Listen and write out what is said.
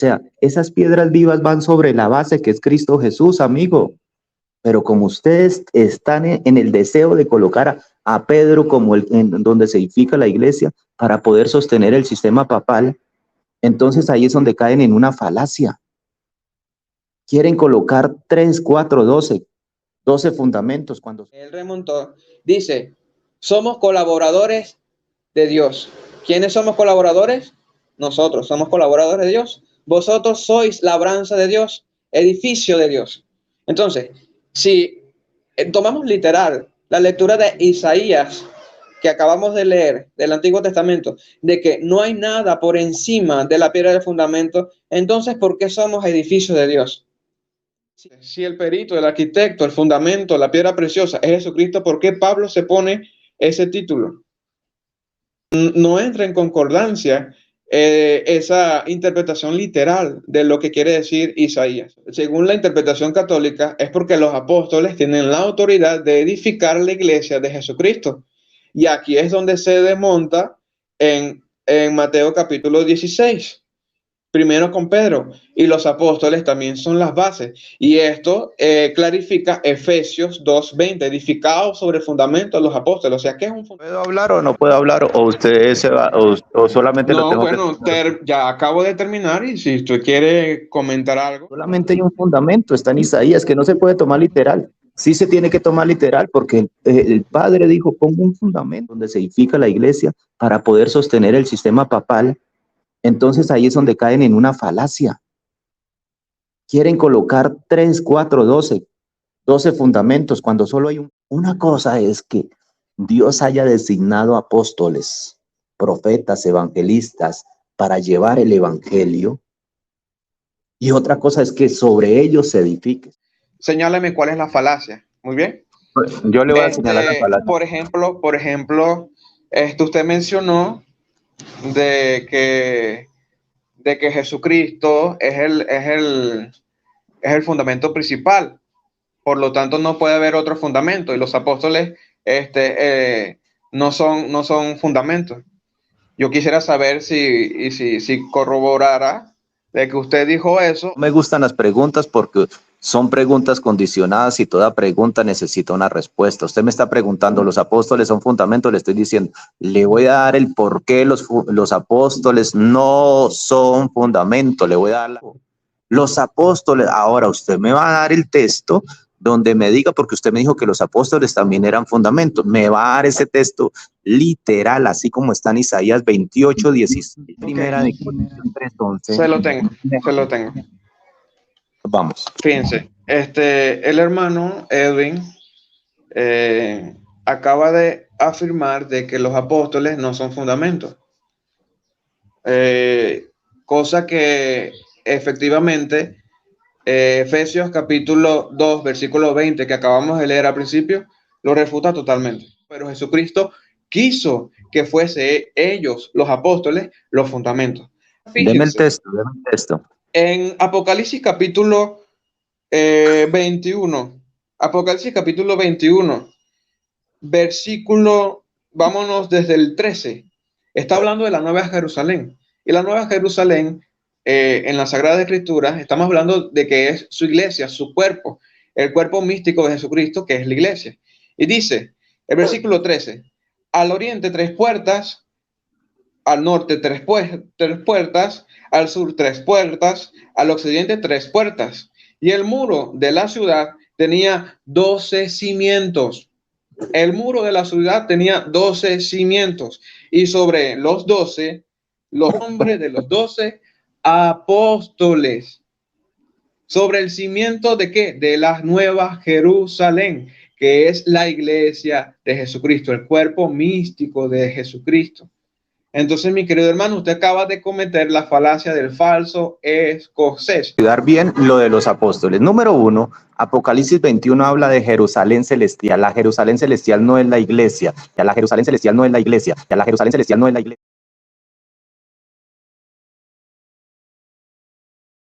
sea, esas piedras vivas van sobre la base que es Cristo Jesús, amigo. Pero como ustedes están en el deseo de colocar a Pedro como en donde se edifica la iglesia para poder sostener el sistema papal, entonces ahí es donde caen en una falacia. Quieren colocar 3, 4, 12 fundamentos cuando... Él remontó, dice, somos colaboradores de Dios. ¿Quiénes somos colaboradores? Nosotros somos colaboradores de Dios. Vosotros sois labranza de Dios, edificio de Dios. Entonces, si tomamos literal la lectura de Isaías que acabamos de leer del Antiguo Testamento, de que no hay nada por encima de la piedra del fundamento, entonces, ¿por qué somos edificios de Dios? Si el perito, el arquitecto, el fundamento, la piedra preciosa es Jesucristo, ¿por qué Pablo se pone ese título? No entra en concordancia esa interpretación literal de lo que quiere decir Isaías. Según la interpretación católica, es porque los apóstoles tienen la autoridad de edificar la iglesia de Jesucristo. Y aquí es donde se desmonta en Mateo capítulo 16. Primero con Pedro, y los apóstoles también son las bases. Y esto clarifica Efesios 2:20, edificado sobre el fundamento de los apóstoles. O sea, ¿qué es un fundamento? ¿Puedo hablar o no puedo hablar? ¿O usted se va? ¿O solamente lo No, tengo bueno, ya acabo de terminar y si usted quiere comentar algo. Solamente hay un fundamento, está en Isaías, que no se puede tomar literal. Sí se tiene que tomar literal porque el Padre dijo, pongo un fundamento donde se edifica la iglesia para poder sostener el sistema papal. Entonces ahí es donde caen en una falacia. Quieren colocar 3, 4, 12 fundamentos cuando solo hay una cosa es que Dios haya designado apóstoles, profetas, evangelistas para llevar el evangelio. Y otra cosa es que sobre ellos se edifique. Señálame cuál es la falacia. Muy bien. Yo le voy a señalar la falacia. Por ejemplo, usted mencionó de que Jesucristo es el fundamento principal. Por lo tanto, no puede haber otro fundamento. Y los apóstoles no son fundamentos. Yo quisiera saber si corroborara de que usted dijo eso. No me gustan las preguntas porque son preguntas condicionadas y toda pregunta necesita una respuesta. Usted me está preguntando, ¿los apóstoles son fundamentos? Le estoy diciendo, le voy a dar el por qué los apóstoles no son fundamentos. Le voy a dar los apóstoles. Ahora usted me va a dar el texto donde me diga, porque usted me dijo que los apóstoles también eran fundamentos. Me va a dar ese texto literal, así como está en Isaías 28, 16, primera de Corintios 3, 11. Se lo tengo. Vamos. Fíjense, el hermano Edwin acaba de afirmar de que los apóstoles no son fundamentos. Cosa que efectivamente Efesios capítulo 2, versículo 20 que acabamos de leer al principio, lo refuta totalmente. Pero Jesucristo quiso que fuese ellos, los apóstoles, los fundamentos. Fíjense, deme el texto. En Apocalipsis capítulo 21, Apocalipsis capítulo 21, versículo, vámonos desde el 13, está hablando de la Nueva Jerusalén. Y la Nueva Jerusalén, en la Sagrada Escritura, estamos hablando de que es su iglesia, su cuerpo, el cuerpo místico de Jesucristo, que es la iglesia. Y dice, el versículo 13, al oriente 3 puertas, al norte 3 puertas, al sur 3 puertas, al occidente 3 puertas. Y el muro de la ciudad tenía 12 cimientos. El muro de la ciudad tenía 12 cimientos. Y sobre los 12, los nombres de los 12 apóstoles. Sobre el cimiento de ¿qué? De la Nueva Jerusalén, que es la iglesia de Jesucristo, el cuerpo místico de Jesucristo. Entonces, mi querido hermano, usted acaba de cometer la falacia del falso escocés. Cuidar bien lo de los apóstoles. Número 1, Apocalipsis 21 habla de Jerusalén celestial. La Jerusalén celestial no es la iglesia. Ya la Jerusalén celestial no es la iglesia. Ya la Jerusalén celestial no es la iglesia.